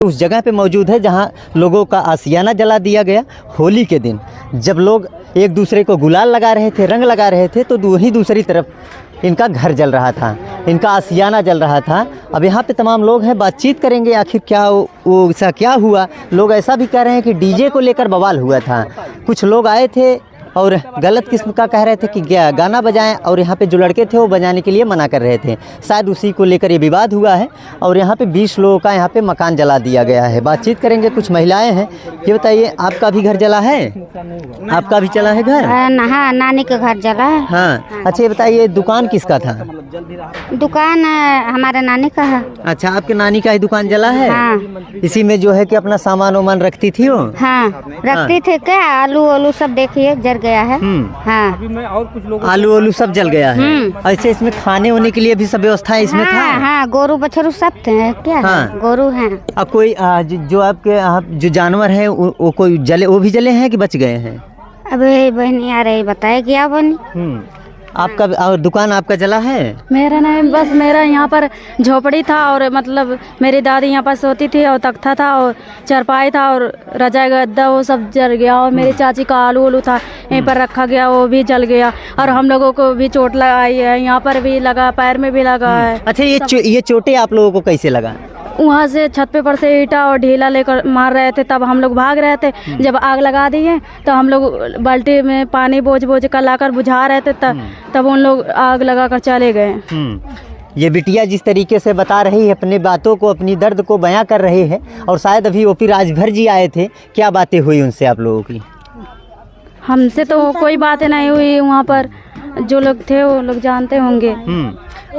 उस जगह पे मौजूद है जहां लोगों का आशियाना जला दिया गया। होली के दिन जब लोग एक दूसरे को गुलाल लगा रहे थे, रंग लगा रहे थे, तो वहीं दूसरी तरफ इनका घर जल रहा था, इनका आशियाना जल रहा था। अब यहाँ पे तमाम लोग हैं, बातचीत करेंगे आखिर क्या वो ऐसा क्या हुआ। लोग ऐसा भी कह रहे हैं कि डीजे को लेकर बवाल हुआ था। कुछ लोग आए थे और गलत किस्म का कह रहे थे कि गाना बजाएं, और यहाँ पे जो लड़के थे वो बजाने के लिए मना कर रहे थे। शायद उसी को लेकर ये विवाद हुआ है और यहाँ पे 20 लोगों का यहाँ पे मकान जला दिया गया है। बातचीत करेंगे, कुछ महिलाएं हैं। ये बताइए, आपका भी घर जला है? आपका भी जला है घर? हाँ, नानी का घर जला है। हाँ, अच्छा ये बताइए, दुकान किसका था? दुकान हमारे नानी का है। अच्छा, आपके नानी का ही दुकान जला है? हाँ। इसी में जो है कि अपना सामान वामान रखती थी वो? हाँ, रखती थे। क्या आलू सब देखिए जल गया है। हाँ, आलू सब जल गया है। ऐसे इसमें खाने होने के लिए भी सब व्यवस्था इसमें था? हाँ, गोरू बछरू सब थे। क्या है? गोरू हैं। अब कोई जो आपके जो जानवर है वो कोई जले, वो भी जले हैं कि बच गए हैं? अबे बहनी आ रही, बताए क्या बनी? आपका और दुकान आपका जला है? मेरा नहीं, बस मेरा यहाँ पर झोपड़ी था और मतलब मेरी दादी यहाँ पर सोती थी और तख्ता था और चरपाई था और रजाई गद्दा वो सब जल गया। और मेरी चाची का आलू था यहीं पर रखा गया, वो भी जल गया। और हम लोगों को भी चोट लगाई है, यहाँ पर भी लगा, पैर में भी लगा है। अच्छा, ये चोटें आप लोगों को कैसे लगा? वहाँ से छत पे पर से ईटा और ढीला लेकर मार रहे थे, तब हम लोग भाग रहे थे। जब आग लगा दिए तो हम लोग बाल्टी में पानी बोझ कर लाकर बुझा रहे थे, तब उन लोग आग लगाकर चले गए। ये बिटिया जिस तरीके से बता रही है, अपनी बातों को, अपनी दर्द को बयां कर रही है। और शायद अभी ओपी राजभर जी आए थे, क्या बातें हुई उनसे आप लोगों की? हमसे तो कोई बातें नहीं हुई, वहाँ पर जो लोग थे वो लोग जानते होंगे।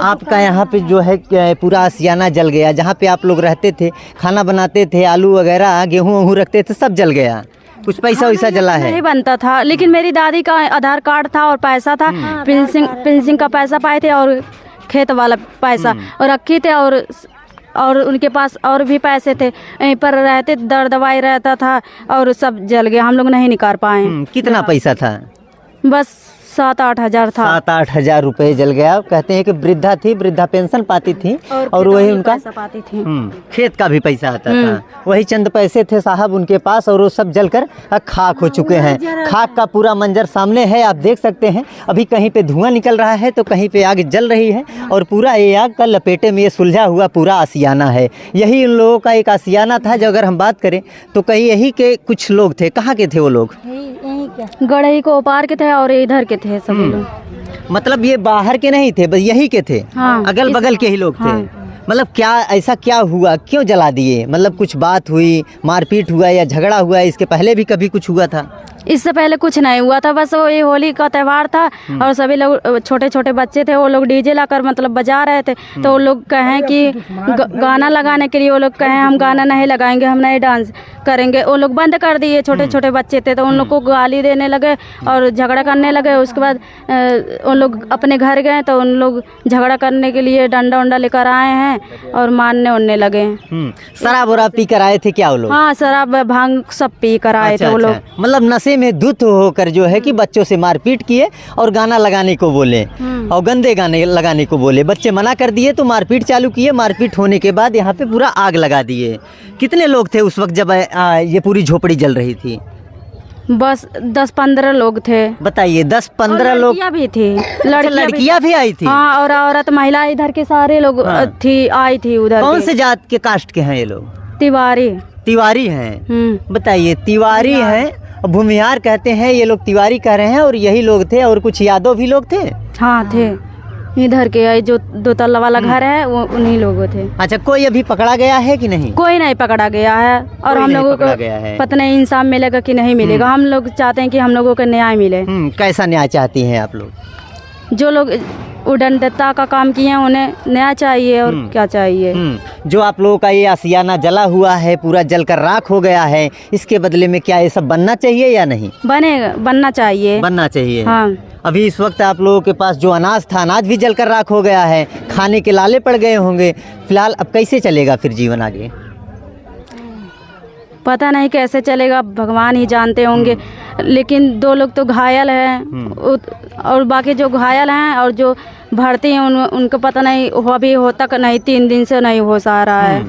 आपका यहाँ पे जो है पूरा आशियाना जल गया, जहाँ पे आप लोग रहते थे, खाना बनाते थे, आलू वगैरह गेहूँ रखते थे, सब जल गया। कुछ पैसा वैसा जला है? नहीं बनता था, लेकिन मेरी दादी का आधार कार्ड था और पैसा था। पेंशन का पैसा पाए थे और खेत वाला पैसा और रखी थे, और उनके पास और भी पैसे थे। यहीं पर रहते, दर दवाई रहता था और सब जल गया। हम लोग नहीं निकाल पाए। कितना पैसा था? बस 7-8 हजार था। 7-8 हजार रुपए जल गया। कहते हैं कि वृद्धा थी, वृद्धा पेंशन पाती थी और वही उनका पाती थी। खेत का भी पैसा आता था, वही चंद पैसे थे साहब उनके पास, और वो सब जलकर खाक हो चुके हैं। खाक का पूरा मंजर सामने है, आप देख सकते हैं। अभी कहीं पे धुआं निकल रहा है तो कहीं पे आग जल रही है, और पूरा ये आग का लपेटे में ये सुलझा हुआ पूरा आशियाना है। यही उन लोगों का एक आशियाना था। जो अगर हम बात करें तो कहीं यही के कुछ लोग थे। कहाँ के थे वो लोग? गढ़ई को पार के थे और इधर के थे सभी लोग। मतलब ये बाहर के नहीं थे, बस यही के थे? हाँ, अगल बगल के ही लोग थे। मतलब क्या ऐसा क्या हुआ, क्यों जला दिए? मतलब कुछ बात हुई, मारपीट हुआ या झगड़ा हुआ? इसके पहले भी कभी कुछ हुआ था? इससे पहले कुछ नहीं हुआ था, बस वो ये होली का त्यौहार था और सभी लोग छोटे छोटे बच्चे थे, वो लोग डीजे लाकर मतलब बजा रहे थे। तो वो लोग कहें कि गाना लगाने के लिए, वो लोग कहें हम गाना नहीं लगाएंगे, हम नहीं डांस करेंगे। वो लोग बंद कर दिए। छोटे छोटे बच्चे थे तो उन लोग को गाली देने लगे और झगड़ा करने लगे। उसके बाद उन लोग अपने घर गए तो उन लोग झगड़ा करने के लिए डंडा उंडा लेकर आए हैं और मारने उड़ने लगे। शराब वराब पी कर आए थे क्या वो लोग? हाँ, शराब भांग सब पी कर आए थे वो लोग। मतलब नशे में धुत होकर जो है कि बच्चों से मारपीट किए और गाना लगाने को बोले और गंदे गाने लगाने को बोले। बच्चे मना कर दिए तो मारपीट चालू किए। मारपीट होने के बाद यहाँ पे पूरा आग लगा दिए। कितने लोग थे उस वक्त जब ये पूरी झोपड़ी जल रही थी? बस 10-15 लोग थे। बताइए, 10-15 लोग? लड़कियां भी थी। लड़कियां भी आई थी? हाँ, और औरत महिला इधर के सारे लोग आई थी उधर। कौन से जात के कास्ट के हैं ये लोग? तिवारी हैं। बताइए, तिवारी हैं, भूमिहार कहते हैं ये लोग, तिवारी कह रहे हैं। और यही लोग थे और कुछ यादव भी लोग थे? हाँ, थे। इधर के जो 2 तल्ला वाला घर है वो उन्हीं लोगों थे। अच्छा, कोई अभी पकड़ा गया है कि नहीं? कोई नहीं पकड़ा गया है। और हम लोगों को पता नहीं इंसाफ मिलेगा कि नहीं मिलेगा। हम लोग चाहते हैं कि हम लोगों को न्याय मिले। कैसा न्याय चाहती हैं आप लोग? जो लोग उदंडता का काम किए हैं उन्हें न्याय चाहिए। और क्या चाहिए? जो आप लोगों का ये आशियाना जला हुआ है, पूरा जलकर राख हो गया है, इसके बदले में क्या ये सब बनना चाहिए या नहीं? बनना चाहिए। बनना चाहिए। हाँ। अभी इस वक्त आप लोगों के पास जो अनाज था, अनाज भी जलकर राख हो गया है, खाने के लाले पड़ गए होंगे। फिलहाल अब कैसे चलेगा फिर जीवन आगे? पता नहीं कैसे चलेगा, भगवान ही जानते होंगे। लेकिन 2 लोग तो घायल हैं और बाकी जो घायल हैं और जो भर्ती हैं उनको पता नहीं हो, अभी होता नहीं, 3 दिन से नहीं हो सा रहा है।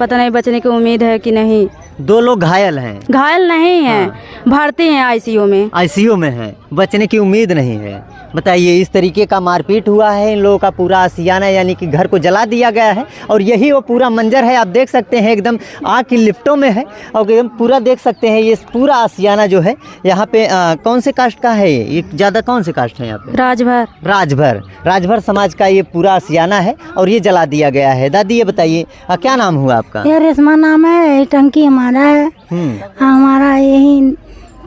पता नहीं बचने की उम्मीद है कि नहीं। 2 लोग घायल हैं। घायल नहीं है, भर्ती हैं आईसीयू में। आईसीयू में हैं, बचने की उम्मीद नहीं है। बताइए, इस तरीके का मारपीट हुआ है, इन लोगों का पूरा आशियाना यानी कि घर को जला दिया गया है। और यही वो पूरा मंजर है, आप देख सकते हैं एकदम आग की लिफ्टों में है और एकदम पूरा देख सकते हैं ये पूरा आशियाना जो है यहाँ पे कौन से कास्ट का है ये ज़्यादा कौन से कास्ट है यहाँ पे? राजभर समाज का ये पूरा आशियाना है और ये जला दिया गया है। दादी ये बताइए क्या नाम हुआ आपका? ये रेशमा नाम है, टंकी हमारा है। हमारा यही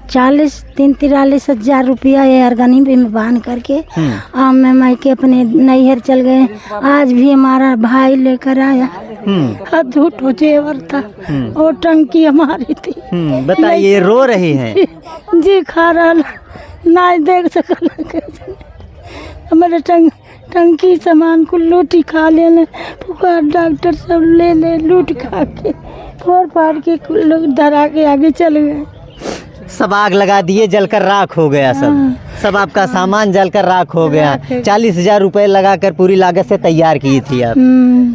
43 हजार रुपया ये अर्गनी में बांध करके मैं मायके अपने नैहर चल गए। आज भी हमारा भाई लेकर आया, झूठ हो जेवर था और टंकी हमारी थी। बताइए, रो रही हैं जी, खा रहा ना देख सकल हमारे टंकी सामान को लूटी खा लेने, पुकार डॉक्टर सब ले लूट खा के फोड़ फाड़ के लोग डरा के आगे चले गए। सब आग लगा दिए, जलकर राख हो गया। सब आपका सामान जलकर राख हो गया। 40,000 रुपए लगाकर पूरी लागत से तैयार की थी आप,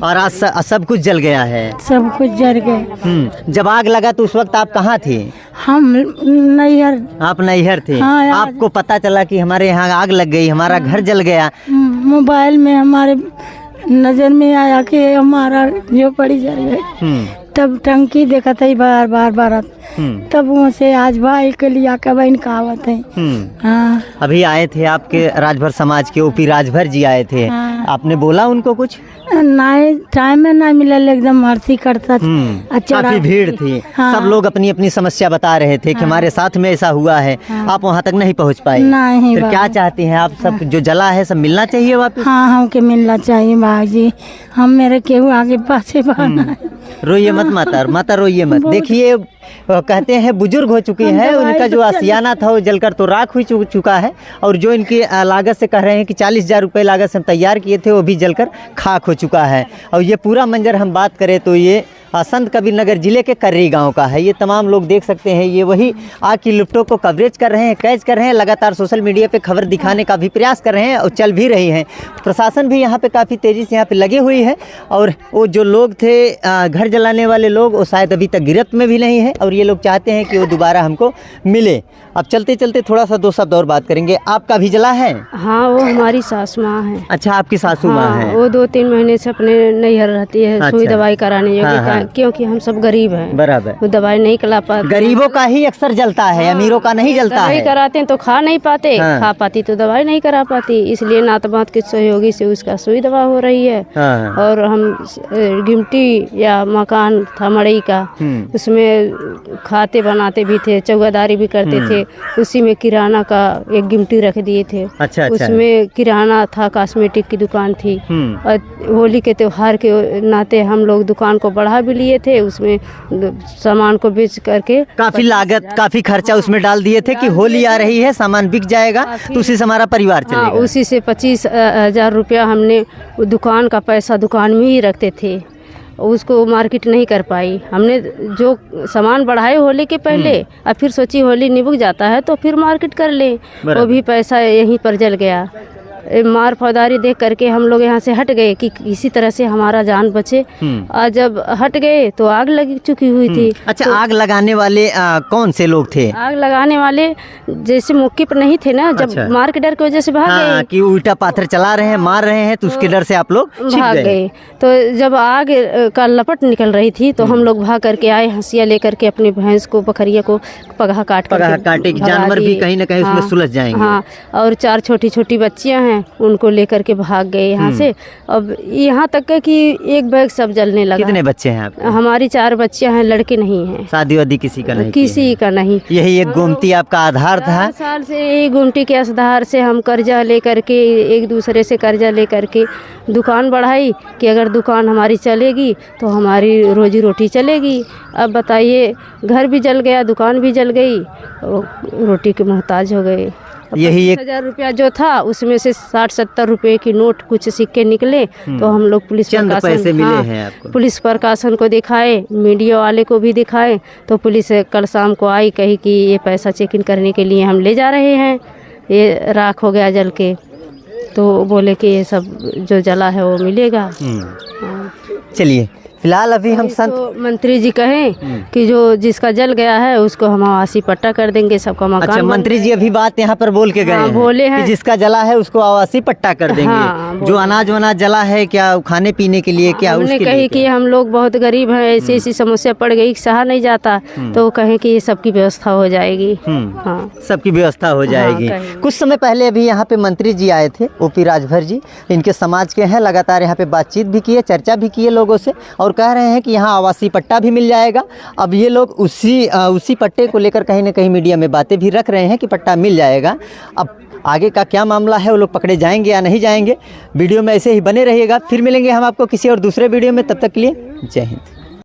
और आज सब कुछ जल गया है। सब कुछ जल गए। जब आग लगा तो उस वक्त आप कहाँ थी? हम नैहर। आप नैहर थे? हाँ, आपको पता चला कि हमारे यहाँ आग लग गई, हमारा घर जल गया? मोबाइल में हमारे नजर में आया कि हमारा जो पड़ी जल गई। तब टंकी देखा था बार तब वहाँ से आज भाई के लिए आका बहन कहावत है। हाँ। अभी आए थे आपके राजभर समाज के ओपी राजभर जी आए थे। आपने बोला उनको कुछ? नहीं, टाइम में नहीं मिला, एकदम मर्सी करता था। अच्छा, काफी भीड़ थी। सब लोग अपनी अपनी समस्या बता रहे थे कि हमारे साथ में ऐसा हुआ है। आप वहाँ तक नहीं पहुँच पाए? नहीं। फिर क्या चाहती हैं आप? सब जो जला है सब मिलना चाहिए वापस? हाँ, हमके मिलना चाहिए बाजी। हम मेरे केहू आगे पाछे बढ़ना। रोइए मत माता रोइए मत। देखिए, कहते हैं बुजुर्ग हो चुकी हैं, उनका जो आशियाना था वो जलकर तो राख हो चुका है। और जो इनकी लागत से कह रहे हैं कि 40,000 रुपये लागत से हम तैयार किए थे वो भी जलकर खाक हो चुका है। और ये पूरा मंजर हम बात करें तो ये संत कबीर नगर जिले के कर्री गांव का है। ये तमाम लोग देख सकते हैं, ये वही आग की लुफ्टों को कवरेज कर रहे हैं, कैच कर रहे हैं, लगातार सोशल मीडिया पे खबर दिखाने का भी प्रयास कर रहे हैं और चल भी रही हैं। प्रशासन भी यहाँ पे काफ़ी तेज़ी से यहाँ पे लगे हुई है। और वो जो लोग थे घर जलाने वाले लोग, वो शायद अभी तक गिरफ्त में भी नहीं है और ये लोग चाहते हैं कि वो दोबारा हमको मिले। अब चलते चलते थोड़ा सा 2 शब्द और बात करेंगे। आपका भी जला है? हाँ, वो हमारी सास माँ है। अच्छा, आपकी सासू माँ है। वो 2-3 महीने से अपने नैहर रहती है। सुई दवाई कराने क्योंकि हम सब गरीब हैं। बराबर। वो दवाई नहीं करा पाते। गरीबों का ही अक्सर जलता है, अमीरों का नहीं जलता है। दवाई कराते हैं तो खा नहीं पाते, खा पाती तो दवाई नहीं करा पाती। इसलिए नातबात के सहयोगी से उसका सुई दवा हो रही है। और हम गिमटी या मकान था मड़ई का, उसमें खाते बनाते भी थे, चौकीदारी भी करते थे। उसी में किराना का एक गिमटी रख दिए थे। अच्छा। उसमें किराना था, कॉस्मेटिक की दुकान थी। और होली के त्योहार के नाते हम लोग दुकान को बढ़ा भी लिए थे। उसमें सामान को बेच करके काफी लागत, काफी खर्चा उसमें डाल दिए थे कि होली आ रही है, सामान बिक जाएगा तो उसी से हमारा परिवार चलेगा। हाँ, उसी से 25,000 रुपया हमने दुकान का पैसा दुकान में ही रखते थे। उसको मार्केट नहीं कर पाई। हमने जो सामान बढ़ाए होली के पहले, अब फिर सोची होली निबुक जाता है तो फिर मार्केट कर ले, वो भी पैसा यहीं पर जल गया। मार फौदारी देख करके हम लोग यहाँ से हट गए कि किसी तरह से हमारा जान बचे। और जब हट गए तो आग लग चुकी हुई थी। अच्छा, तो आग लगाने वाले कौन से लोग थे? आग लगाने वाले जैसे मौके पर नहीं थे ना, जब मार के डर की वजह से भाग गए कि उल्टा पाथर चला रहे हैं, मार रहे हैं, तो उसके डर से आप लोग भाग गए। तो जब आग का लपट निकल रही थी तो हम लोग भाग करके आए, हंसिया लेकर के अपनी भैंस को, बकरिया को पगहा काटे, जानवर भी कहीं न कहीं उसमें सुलझ जाएंगे। हाँ, और 4 छोटी छोटी बच्चियां हैं, उनको लेकर के भाग गए यहाँ से। अब यहाँ तक कि एक बैग सब जलने लगा। कितने बच्चे हैं आपके? हमारी 4 बच्चियां हैं, लड़के नहीं हैं। शादी वादी किसी का नहीं? किसी का नहीं। यही एक गोमती आपका आधार था? 4 साल से यही गोमती के आधार से हम कर्जा लेकर के, एक दूसरे से कर्जा लेकर के दुकान बढ़ाई कि अगर दुकान हमारी चलेगी तो हमारी रोजी रोटी चलेगी। अब बताइए, घर भी जल गया, दुकान भी जल गई, रोटी के मोहताज हो गए। यही 1,000 रुपया जो था उसमें से 60-70 रुपए की नोट, कुछ सिक्के निकले। तो हम लोग पुलिस पैसे मिले हैं आपको? पुलिस प्रशासन को दिखाए, मीडिया वाले को भी दिखाए। तो पुलिस कल शाम को आई, कही कि ये पैसा चेक इन करने के लिए हम ले जा रहे हैं, ये राख हो गया जल के। तो बोले कि ये सब जो जला है वो मिलेगा। चलिए, फिलहाल अभी हम संत तो मंत्री जी कहें कि जो जिसका जल गया है उसको हम आवासीय पट्टा कर देंगे, सबका मकान अच्छा, बन मंत्री जी अभी बात यहाँ पर बोल के गए हाँ, हैं बोले हैं। कि जिसका जला है उसको आवासीय पट्टा कर देंगे। हाँ, जो अनाज वनाज जला है क्या खाने पीने के लिए क्या हमने उसके कही लिए कि हम लोग बहुत गरीब हैं, ऐसी ऐसी समस्या पड़ गई सहा नहीं जाता, तो वो कहें कि ये सबकी व्यवस्था हो जाएगी। हाँ सबकी व्यवस्था हो जाएगी। कहीं। कुछ समय पहले अभी यहाँ पे मंत्री जी आए थे, ओपी राजभर जी, इनके समाज के हैं, लगातार यहाँ पे बातचीत भी की है, चर्चा भी की है लोगों से, और कह रहे हैं कि यहाँ आवासीय पट्टा भी मिल जाएगा। अब ये लोग उसी पट्टे को लेकर कहीं ना कहीं मीडिया में बातें भी रख रहे हैं कि पट्टा मिल जाएगा। अब आगे का क्या मामला है, वो लोग पकड़े जाएंगे या नहीं जाएंगे, वीडियो में ऐसे ही बने रहिएगा। फिर मिलेंगे हम आपको किसी और दूसरे वीडियो में, तब तक के लिए जय हिंद।